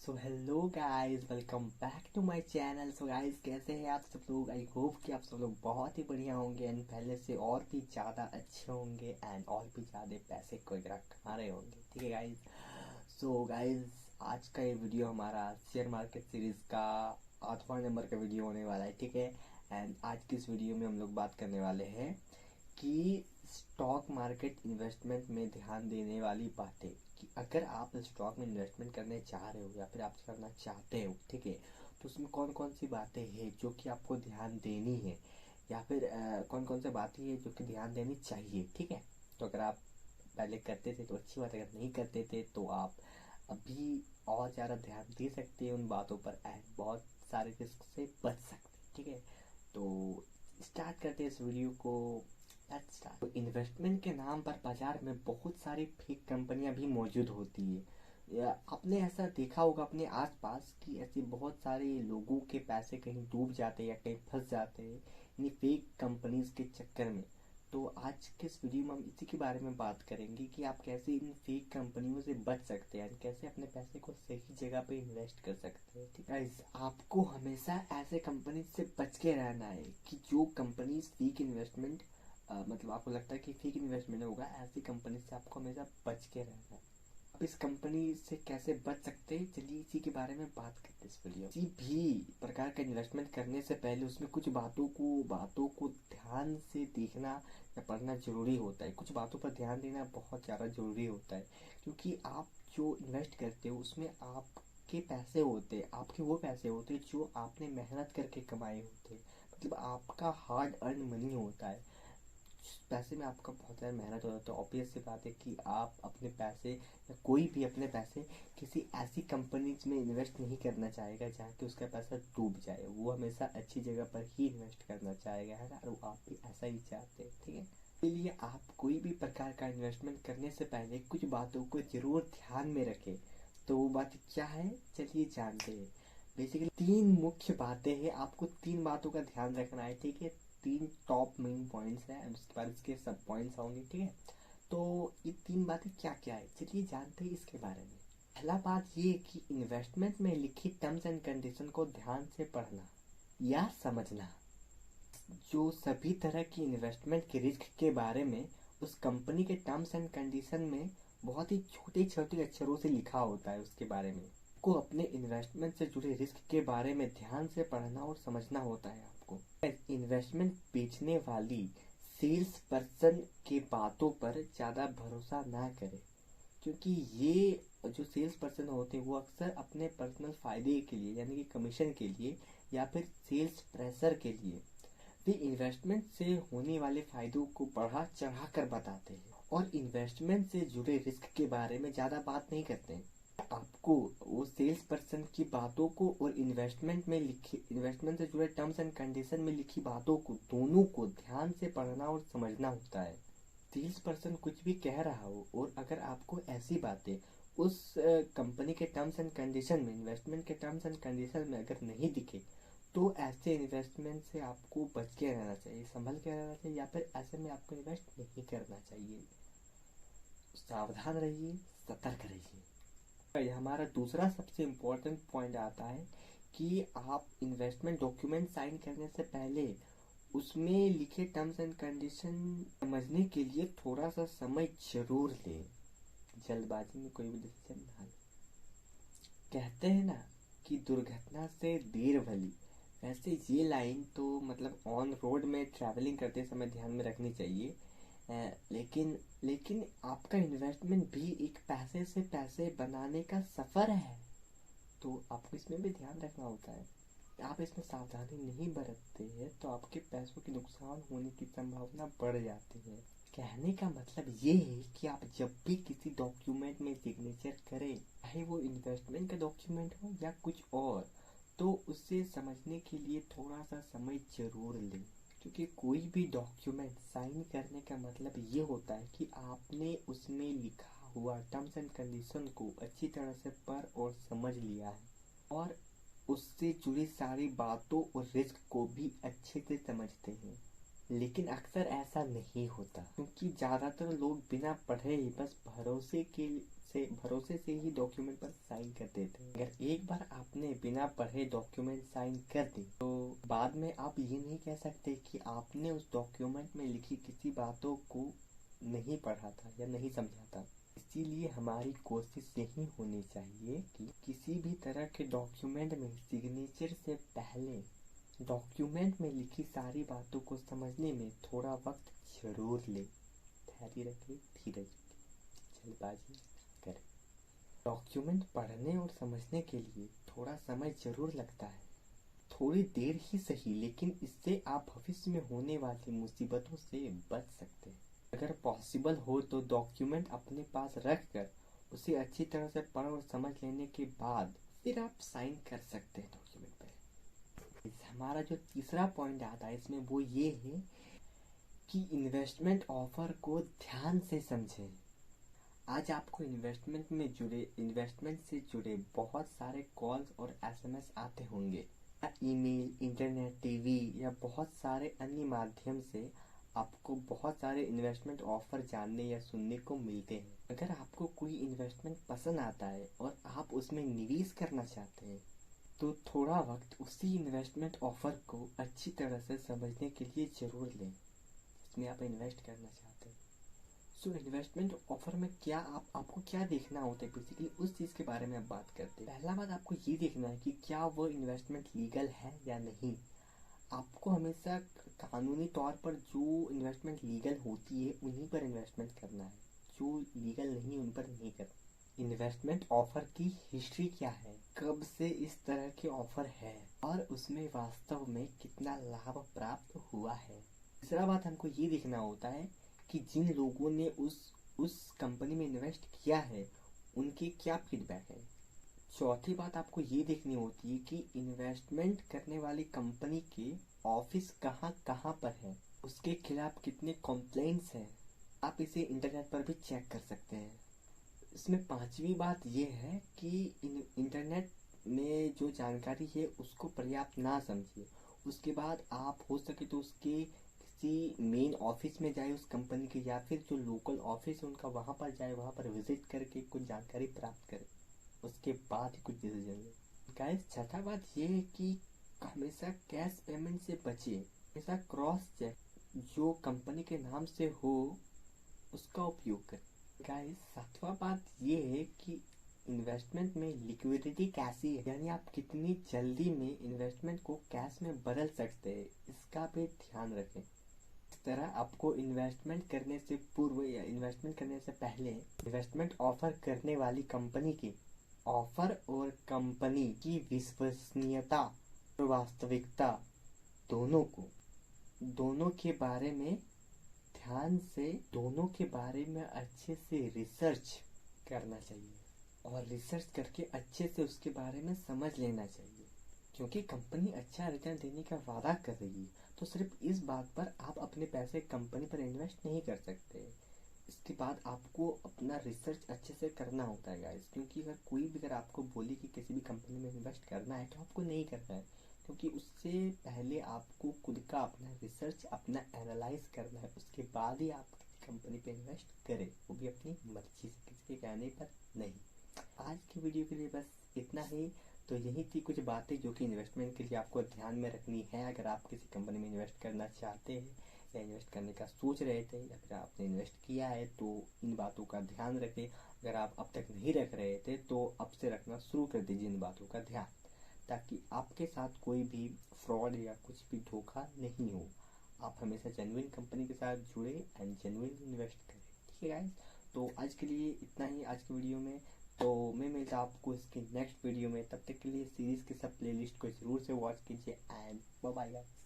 So hello guys, welcome back to my channel. So guys, कैसे हैं आप सब लोग? आई होप कि आप सब लोग बहुत ही बढ़िया होंगे एंड पहले से और भी ज़्यादा अच्छे होंगे एंड और भी ज़्यादा पैसे वगैरह कमा रहे होंगे। ठीक है गाइस। सो गाइस, आज का ये वीडियो हमारा शेयर मार्केट सीरीज़ का 8वां नंबर का वीडियो होने वाला है। ठीक है। एंड आज की इस वीडियो में हम लोग बात करने वाले हैं कि स्टॉक मार्केट इन्वेस्टमेंट में ध्यान देने वाली बातें, कि अगर आप स्टॉक में इन्वेस्टमेंट करने चाह रहे हो या फिर आप करना चाहते हो, ठीक है, तो उसमें कौन कौन सी बातें हैं जो कि आपको ध्यान देनी है, या फिर कौन कौन सी बातें हैं जो कि ध्यान देनी चाहिए। ठीक है। तो अगर आप पहले करते थे तो अच्छी बात है, अगर नहीं करते थे तो आप अभी और ज़्यादा ध्यान दे सकते हैं उन बातों पर एंड बहुत सारे रिस्क से बच सकते हैं। ठीक है। तो स्टार्ट करते हैं इस वीडियो को। तो इन्वेस्टमेंट के नाम पर बाजार में बहुत सारी फेक कंपनियां भी मौजूद होती है। या आपने ऐसा देखा होगा अपने आसपास कि ऐसे बहुत सारे लोगों के पैसे कहीं डूब जाते हैं या कहीं फंस जाते हैं इन फेक कंपनीज के चक्कर में। तो आज के इस वीडियो में हम इसी के बारे में बात करेंगे कि आप कैसे इन फेक कंपनियों से बच सकते हैं, कैसे अपने पैसे को सही जगह पे इन्वेस्ट कर सकते हैं। ठीक है। आपको हमेशा ऐसे कंपनी से बच के रहना है कि जो कंपनीज फेक इन्वेस्टमेंट मतलब आपको लगता है कि फेक इन्वेस्टमेंट होगा, ऐसी कंपनी से आपको हमेशा बच के रहना है। आप इस कंपनी से कैसे बच सकते हैं, चलिए इसी के बारे में बात करते हैं इस वीडियो। किसी भी प्रकार का इन्वेस्टमेंट करने से पहले उसमें कुछ बातों को ध्यान से देखना या पढ़ना जरूरी होता है। कुछ बातों पर ध्यान देना बहुत ज़्यादा जरूरी होता है, क्योंकि आप जो इन्वेस्ट करते हो उसमें आपके पैसे होते हैं, आपके वो पैसे होते हैं जो आपने मेहनत करके कमाए होते हैं। मतलब आपका हार्ड अर्न मनी होता है। पैसे में आपका बहुत ज़्यादा मेहनत होता है। तो ऑब्वियस सी बात है कि आप अपने पैसे या कोई भी अपने पैसे किसी ऐसी कंपनीज में इन्वेस्ट नहीं करना चाहेगा जहाँ कि उसका पैसा डूब जाए। वो हमेशा अच्छी जगह पर ही इन्वेस्ट करना चाहेगा, है ना? और आप भी ऐसा ही चाहते हैं। ठीक है। इसलिए आप कोई भी प्रकार का इन्वेस्टमेंट करने से पहले कुछ बातों को जरूर ध्यान में रखें। तो वो बात क्या है, चलिए जानते हैं। बेसिकली 3 मुख्य बातें हैं, आपको 3 बातों का ध्यान रखना है। ठीक है। 3 टॉप मेन पॉइंट्स हैं और उसके बाद इसके सब पॉइंट्स होंगे। ठीक है। तो ये 3 बातें क्या क्या है, चलिए जानते हैं इसके बारे में। पहला बात ये कि इन्वेस्टमेंट में लिखी टर्म्स एंड कंडीशन को ध्यान से पढ़ना या समझना। जो सभी तरह की इन्वेस्टमेंट के रिस्क के बारे में उस कंपनी के टर्म्स एंड कंडीशन में बहुत ही छोटे छोटे अक्षरों से लिखा होता है, उसके बारे में को अपने इन्वेस्टमेंट से जुड़े रिस्क के बारे में ध्यान से पढ़ना और समझना होता है। आपको इन्वेस्टमेंट बेचने वाली सेल्स पर्सन के बातों पर ज़्यादा भरोसा ना करें, क्योंकि ये जो सेल्स पर्सन होते हैं वो अक्सर अपने पर्सनल फायदे के लिए यानी कि कमीशन के लिए या फिर सेल्स प्रेशर के लिए वे इन्वेस्टमेंट से होने वाले फायदों को बढ़ा चढ़ा कर बताते हैं और इन्वेस्टमेंट से जुड़े रिस्क के बारे में ज़्यादा बात नहीं करते हैं। आपको वो सेल्स पर्सन की बातों को और इन्वेस्टमेंट से जुड़े टर्म्स एंड कंडीशन में लिखी बातों को दोनों को ध्यान से पढ़ना और समझना होता है। सेल्स पर्सन कुछ भी कह रहा हो और अगर आपको ऐसी बातें उस कंपनी के टर्म्स एंड कंडीशन में, इन्वेस्टमेंट के टर्म्स एंड कंडीशन में अगर नहीं दिखे, तो ऐसे इन्वेस्टमेंट से आपको बच के रहना चाहिए, संभल के रहना चाहिए, या फिर ऐसे में आपको इन्वेस्ट नहीं करना चाहिए। सावधान रहिए, सतर्क रहिए। हमारा दूसरा सबसे इम्पोर्टेंट पॉइंट आता है कि आप इन्वेस्टमेंट डॉक्यूमेंट साइन करने से पहले उसमें लिखे टर्म्स एंड कंडीशन समझने के लिए थोड़ा सा समय जरूर लें। जल्दबाजी में कोई भी डिसीजन ना लें। कहते हैं ना कि दुर्घटना से देर भली, वैसे ये लाइन तो मतलब ऑन रोड में ट्रैवलिंग करते समय ध्यान में रखनी चाहिए। लेकिन लेकिन आपका इन्वेस्टमेंट भी एक पैसे से पैसे बनाने का सफर है, तो आपको इसमें भी ध्यान रखना होता है। आप इसमें सावधानी नहीं बरतते हैं तो आपके पैसों के नुकसान होने की संभावना बढ़ जाती है। कहने का मतलब ये है कि आप जब भी किसी डॉक्यूमेंट में सिग्नेचर करें, चाहे वो इन्वेस्टमेंट का डॉक्यूमेंट हो या कुछ और, तो उसे समझने के लिए थोड़ा सा समय जरूर लें, क्योंकि कोई भी डॉक्यूमेंट साइन करने का मतलब ये होता है कि आपने उसमें लिखा हुआ टर्म्स एंड कंडीशन को अच्छी तरह से पढ़ और समझ लिया है और उससे जुड़ी सारी बातों और रिस्क को भी अच्छे से समझते हैं। लेकिन अक्सर ऐसा नहीं होता, क्योंकि ज़्यादातर लोग बिना पढ़े ही बस भरोसे के भरोसे से ही डॉक्यूमेंट पर साइन कर देते हैं। अगर एक बार आपने बिना पढ़े डॉक्यूमेंट साइन कर दी तो बाद में आप ये नहीं कह सकते कि आपने उस डॉक्यूमेंट में लिखी किसी बातों को नहीं पढ़ा था या नहीं समझा था। इसीलिए हमारी कोशिश यही होनी चाहिए कि किसी भी तरह के डॉक्यूमेंट में सिग्नेचर से पहले डॉक्यूमेंट में लिखी सारी बातों को समझने में थोड़ा वक्त जरूर ले। धैर्य रखें, धीरज रखें, जल्दबाजी करें। डॉक्यूमेंट पढ़ने और समझने के लिए थोड़ा समय जरूर लगता है, थोड़ी देर ही सही, लेकिन इससे आप भविष्य में होने वाली मुसीबतों से बच सकते हैं। अगर पॉसिबल हो तो डॉक्यूमेंट अपने पास रख कर उसे अच्छी तरह से पढ़ और समझ लेने के बाद फिर आप साइन कर सकते हैं डॉक्यूमेंट पर। हमारा जो तीसरा पॉइंट आता है इसमें वो ये है कि इन्वेस्टमेंट ऑफर को ध्यान से समझें। आज आपको इन्वेस्टमेंट से जुड़े बहुत सारे कॉल्स और एसएमएस आते होंगे, ईमेल, इंटरनेट, टीवी या बहुत सारे अन्य माध्यम से आपको बहुत सारे इन्वेस्टमेंट ऑफर जानने या सुनने को मिलते हैं। अगर आपको कोई इन्वेस्टमेंट पसंद आता है और आप उसमें निवेश करना चाहते हैं तो थोड़ा वक्त उसी इन्वेस्टमेंट ऑफर को अच्छी तरह से समझने के लिए जरूर लें जिसमें आप इन्वेस्ट करना चाहते हैं। सो इन्वेस्टमेंट ऑफर में आपको क्या देखना होता है, बेसिकली उस चीज़ के बारे में आप बात करते हैं। पहला बात आपको ये देखना है कि क्या वो इन्वेस्टमेंट लीगल है या नहीं। आपको हमेशा कानूनी तौर पर जो इन्वेस्टमेंट लीगल होती है उन्हीं पर इन्वेस्टमेंट करना है, जो लीगल नहीं उन पर नहीं करना। इन्वेस्टमेंट ऑफर की हिस्ट्री क्या है, कब से इस तरह के ऑफर है और उसमें वास्तव में कितना लाभ प्राप्त हुआ है। तीसरा बात हमको ये देखना होता है कि जिन लोगों ने उस कंपनी में इन्वेस्ट किया है उनके क्या फीडबैक है। चौथी बात आपको ये देखनी होती है कि इन्वेस्टमेंट करने वाली कंपनी के ऑफिस कहाँ कहाँ पर है, उसके खिलाफ कितने कंप्लेंट्स हैं। आप इसे इंटरनेट पर भी चेक कर सकते हैं। इसमें पांचवी बात यह है कि इंटरनेट में जो जानकारी है उसको पर्याप्त ना समझिए। उसके बाद आप हो सके तो उसके किसी मेन ऑफिस में जाए उस कंपनी के, या फिर जो लोकल ऑफिस है उनका वहाँ पर जाए, वहाँ पर विजिट करके कुछ जानकारी प्राप्त करें, उसके बाद ही कुछ डिसीजन लें। गाइस, छठा बात यह है कि हमेशा कैश पेमेंट से बचिए। हमेशा क्रॉस चेक जो कंपनी के नाम से हो उसका उपयोग करें। गाइस, सातवां बात ये है कि इन्वेस्टमेंट में लिक्विडिटी कैसी है, यानी आप कितनी जल्दी में इन्वेस्टमेंट को कैश में बदल सकते हैं, इसका भी ध्यान रखें। इस तरह आपको इन्वेस्टमेंट करने से पूर्व या इन्वेस्टमेंट करने से पहले इन्वेस्टमेंट ऑफर करने वाली कंपनी की ऑफर और कंपनी की विश्वसनीयता और वास्तविकता दोनों के बारे में ध्यान से, दोनों के बारे में अच्छे से रिसर्च करना चाहिए और रिसर्च करके अच्छे से उसके बारे में समझ लेना चाहिए। क्योंकि कंपनी अच्छा रिटर्न देने का वादा कर रही है तो सिर्फ इस बात पर आप अपने पैसे कंपनी पर इन्वेस्ट नहीं कर सकते। इसके बाद आपको अपना रिसर्च अच्छे से करना होता है गाइस, क्योंकि अगर आपको बोले कि किसी भी कंपनी में इन्वेस्ट करना है तो आपको नहीं करना है, क्योंकि उससे पहले आपको खुद का अपना रिसर्च, अपना एनालाइज करना है, उसके बाद ही आप किसी कंपनी पे इन्वेस्ट करें, वो भी अपनी मर्जी से, किसी के कहने पर नहीं। आज की वीडियो के लिए बस इतना ही। तो यही थी कुछ बातें जो कि इन्वेस्टमेंट के लिए आपको ध्यान में रखनी है अगर आप किसी कंपनी में इन्वेस्ट करना चाहते हैं या इन्वेस्ट करने का सोच रहे थे या फिर आपने इन्वेस्ट किया है, तो इन बातों का ध्यान रखें। अगर आप अब तक नहीं रख रहे थे तो अब से रखना शुरू कर दीजिए इन बातों का ध्यान, ताकि आपके साथ कोई भी फ्रॉड या कुछ भी धोखा नहीं हो। आप हमेशा जेन्युइन कंपनी के साथ जुड़े एंड जेन्युइन इन्वेस्ट करें। ठीक है गाइस, तो आज के लिए इतना ही आज की वीडियो में। तो मैं मिलता आपको इसके नेक्स्ट वीडियो में, तब तक के लिए सीरीज के सब प्लेलिस्ट को जरूर से वॉच कीजिए एंड बाय बाय गाइस।